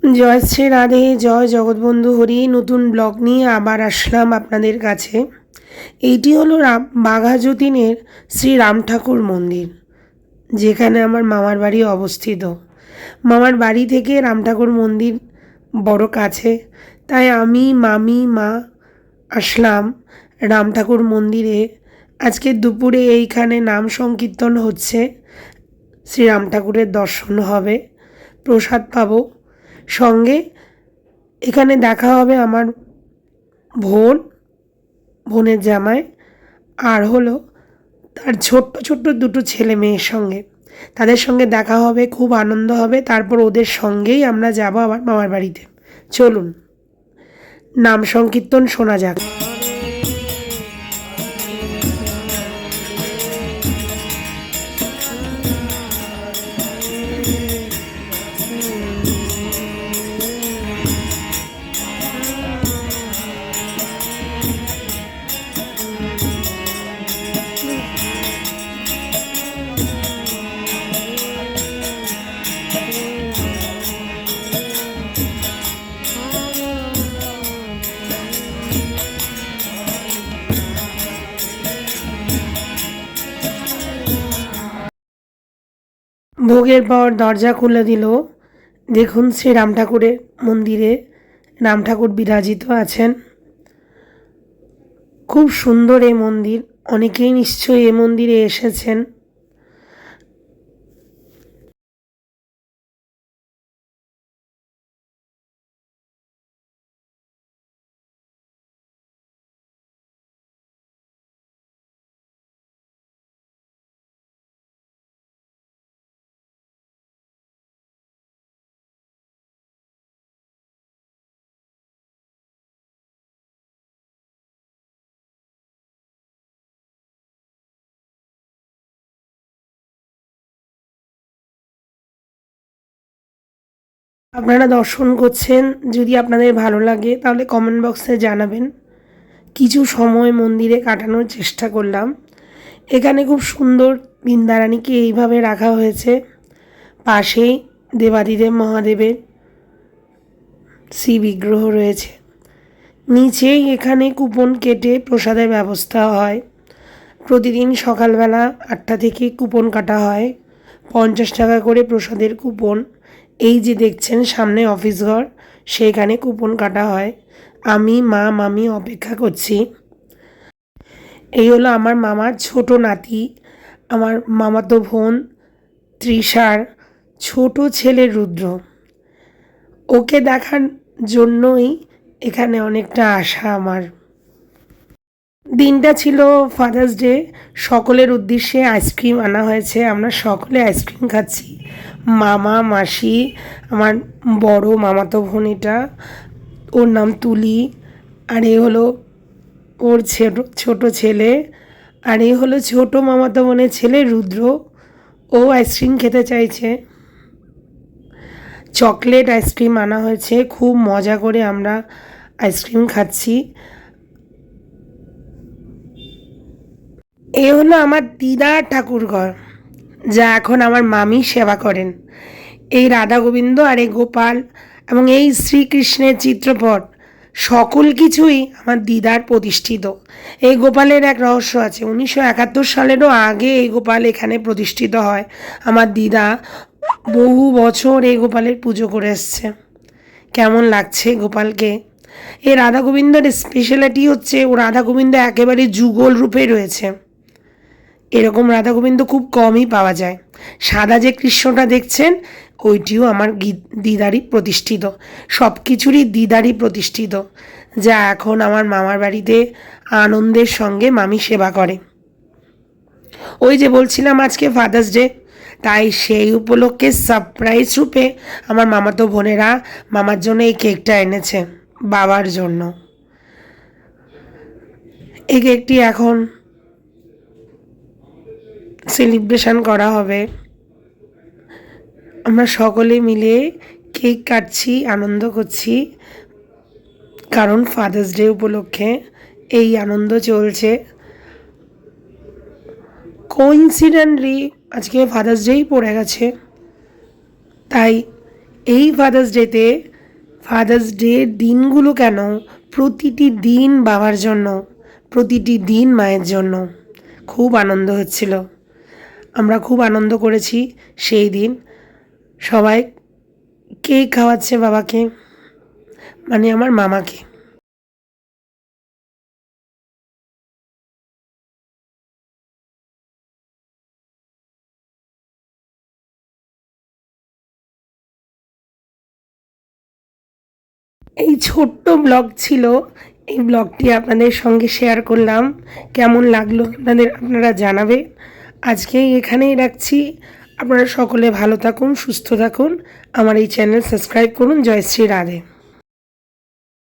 জয় শ্রী রাধে, জয় জগৎবন্ধু হরি। নতুন ব্লগ নিয়ে আবার আসলাম আপনাদের কাছে। এইটি হলো বাঘাযতীনের শ্রী রাম ঠাকুর মন্দির, যেখানে আমার মামার বাড়ি অবস্থিত। মামার বাড়ি থেকে রাম ঠাকুর মন্দির বড় কাছে, তাই আমি, মামি, মা আসলাম রাম ঠাকুর মন্দিরে। আজকে দুপুরে এইখানে নাম সংকীর্তন হচ্ছে, শ্রী রাম ঠাকুরের দর্শন হবে, প্রসাদ পাবো, সঙ্গে এখানে দেখা হবে আমার বোনের জামাই, আর হলো তার ছোট্ট ছোট্ট দুটো ছেলে মেয়ের সঙ্গে। তাদের সঙ্গে দেখা হবে, খুব আনন্দ হবে। তারপর ওদের সঙ্গেই আমরা যাব আবার মামার বাড়িতে। চলুন নাম সংকীর্তন শোনা যাক। ভোগের পর দরজা খুলে দিল। দেখুন শ্রী রাম ঠাকুরের মন্দিরে রাম ঠাকুর বিরাজিত আছেন। খুব সুন্দর এই মন্দির, অনেকেই নিশ্চয়ই এই মন্দিরে এসেছেন। আপনারা দর্শন করছেন, যদি আপনাদের ভালো লাগে তাহলে কমেন্ট বক্সে জানাবেন। কিছু সময় মন্দিরে কাটানোর চেষ্টা করলাম। এখানে খুব সুন্দর বৃন্দারানীকে এইভাবে রাখা হয়েছে। পাশেই দেবাদিদেব মহাদেবের শ্রী বিগ্রহ রয়েছে। নিচেই এখানে কুপন কেটে প্রসাদের ব্যবস্থা হয়। প্রতিদিন সকালবেলা 8টা থেকে কুপন কাটা হয়, 50 টাকা করে প্রসাদের কুপন। এই যে দেখছেন সামনে অফিস ঘর, সেখানে কুপন কাটা হয়। আমি, মা, মামি অপেক্ষা করছি। এই হলো আমার মামার ছোট নাতি, আমার মামাতো বোন তৃষার ছোট ছেলে রুদ্র। ওকে দেখার জন্যই এখানে অনেকটা আশা আমার। দিনটা ছিল ফাদার্স ডে। সকলের উদ্দেশ্যে আইসক্রিম আনা হয়েছে, আমরা সকলে আইসক্রিম খাচ্ছি। মামা, মাসি, আমার বড় মামাতো বোন, এটা ওর নাম তুলি, আর এ হলো ওর ছোট ছেলে, আর এ হলো ছোট মামাতো বোনের ছেলে রুদ্র। ও আইসক্রিম খেতে চাইছে। চকলেট আইসক্রিম আনা হয়েছে, খুব মজা করে আমরা আইসক্রিম খাচ্ছি। এ হলো আমার দিদার ঠাকুরঘর, যা এখন আমার মামি সেবা করেন। এই রাধা গোবিন্দ আর এই গোপাল এবং এই শ্রীকৃষ্ণের চিত্রপট সকল কিছুই আমার দিদার প্রতিষ্ঠিত। এই গোপালের এক রহস্য আছে। 1971 সালেরও আগে এই গোপাল এখানে প্রতিষ্ঠিত হয়। আমার দিদা বহু বছর এই গোপালের পুজো করে এসছে। কেমন লাগছে গোপালকে। এই রাধা গোবিন্দের স্পেশালিটি হচ্ছে ও রাধা গোবিন্দ একেবারে যুগল রূপে রয়েছে। এরকম রাধা গোবিন্দ খুব কমই পাওয়া যায়। সাদা যে কৃষ্ণটা দেখছেন ওইটিও আমার দিদারই প্রতিষ্ঠিত। সব কিছুরই দিদারই প্রতিষ্ঠিত, যা এখন আমার মামার বাড়িতে আনন্দের সঙ্গে মামি সেবা করে। ওই যে বলছিলাম আজকে ফাদার্স ডে, তাই সেই উপলক্ষে সারপ্রাইজ রূপে আমার মামাতো বোনেরা মামার জন্য এই কেকটা এনেছে, বাবার জন্য। এই কেকটি এখন সেলিব্রেশন করা হবে। আমরা সকলে মিলে কেক কাটছি, আনন্দ করছি, কারণ ফাদার্স ডে উপলক্ষে এই আনন্দ চলছে। কোইন্সিডেন্টলি আজকে ফাদার্স ডেই পড়ে গেছে, তাই এই ফাদার্স ডে দিনগুলো কেন, প্রতিটি দিন বাবার জন্য, প্রতিটি দিন মায়ের জন্য খুব আনন্দ হচ্ছিল। আমরা খুব আনন্দ করেছি সেই দিন। সবাই কেক খাওয়াচ্ছে বাবাকে, মানে আমার মামাকে। এই ছোট্ট ব্লগ ছিল, এই ব্লগটি আপনাদের সঙ্গে শেয়ার করলাম। কেমন লাগলো আপনারা জানাবে। আজকে এখানেই রাখছি। আপনারা সকলে ভালো থাকুন, সুস্থ থাকুন। আমার এই চ্যানেল সাবস্ক্রাইব করুন। জয়শ্রী রাধে।